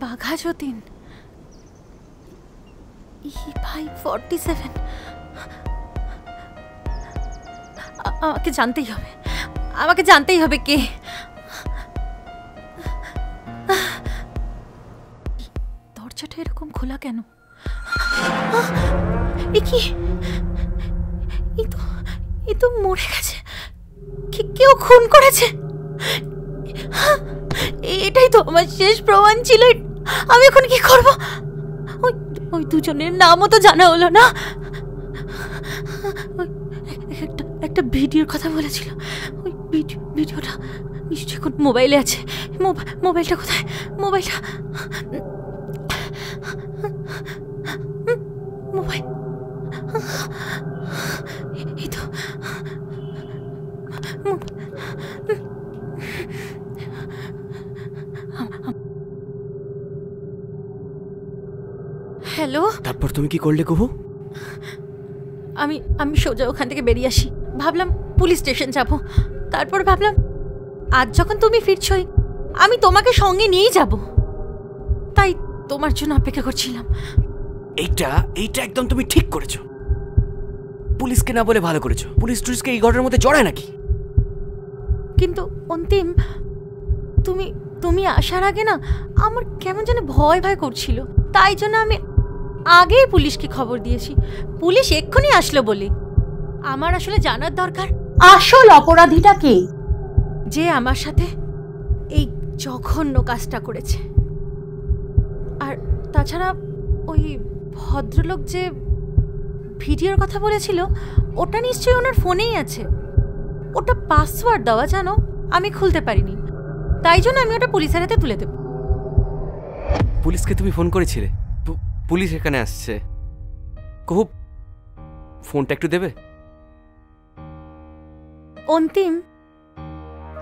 Bagha Jatin, E547। আমাকে জানতেই হবে কে। দরজাটা এরকম খোলা কেন? এ তো মরে গেছে, কেউ খুন করেছে। এটাই তো আমার শেষ প্রমাণ ছিল। আমি এখন কি করব? ওই দুজনের নামও তো জানা হলো না। একটা ভিডিওর কথা বলেছিল, ওই ভিডিওটা নিশ্চয়ই কোন মোবাইলে আছে। মোবাইলটা কোথায়? মোবাইল এই তো। হ্যালো। তারপর তুমি কি করলে কুহু? আমি সোজা ওখান থেকে বেরিয়ে আসি। ভাবলাম পুলিশ স্টেশন যাব। তারপর ভাবলাম আজ যখন তুমি ফিরছই, আমি তোমাকে সঙ্গে নিয়েই যাব। তাই তোমার জন্য অপেক্ষা করছিলাম। এইটা একদম তুমি ঠিক করেছো। পুলিশকে না বলে ভালো করেছো। পুলিশকে এই ঘটনার মধ্যে জড়ায় নাকি? কিন্তু অন্তিম, তুমি আসার আগে না আমার কেমন যেন ভয় করছিল। তাই জন্য আমি আগেই পুলিশকে খবর দিয়েছি। পুলিশ এক্ষুনি আসলো বলে। আমার আসলে জানার দরকার আসল অপরাধীটা কে, যে আমার সাথে এই জঘন্য কাজটা করেছে। আর তাছাড়া ওই ভদ্রলোক যে ভিডিওর কথা বলেছিল, ওটা নিশ্চয়ই ওনার ফোনেই আছে। ওটা পাসওয়ার্ড দেওয়া, জানো, আমি খুলতে পারিনি। তাই জন্য আমি ওটা পুলিশের হাতে তুলে দেব। পুলিশকে তুমি ফোন করেছিলে? পুলিশ এখানে আসছে। কুহু, ফোনটা একটু দেবে? অন্তিম,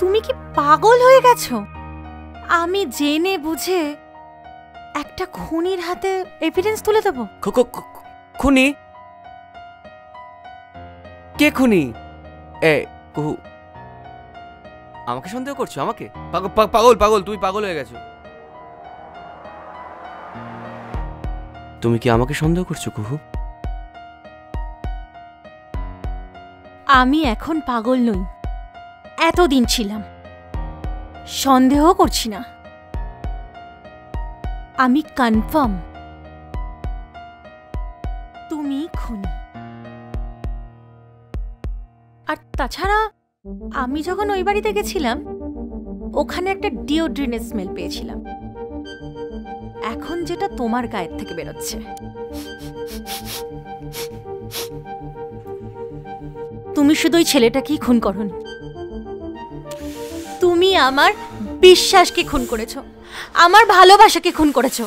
তুমি কি পাগল হয়ে গেছো? আমি জেনে বুঝে একটা খুনির হাতে এভিডেন্স তুলে দেব? খুনি? কে খুনি? কুহু, আমাকে সন্দেহ করছো? আমাকে? পাগল, তুমি পাগল হয়ে গেছো। তুমি কি আমাকে সন্দেহ করছো কুহু? আমি এখন পাগল নই, এতদিন ছিলাম। সন্দেহ করছি না, আমি কনফার্ম তুমি খুনি। আর তাছাড়া আমি যখন ওই বাড়িতে গেছিলাম, ওখানে একটা ডিওড্রিনের স্মেল পেয়েছিলাম। এখন যেটা তোমার গায়ের থেকে বেরোচ্ছে। তুমি শুধু ওই ছেলেটাকেই খুন করোনি, তুমি আমার বিশ্বাসকে খুন করেছো, আমার ভালোবাসাকে খুন করেছো।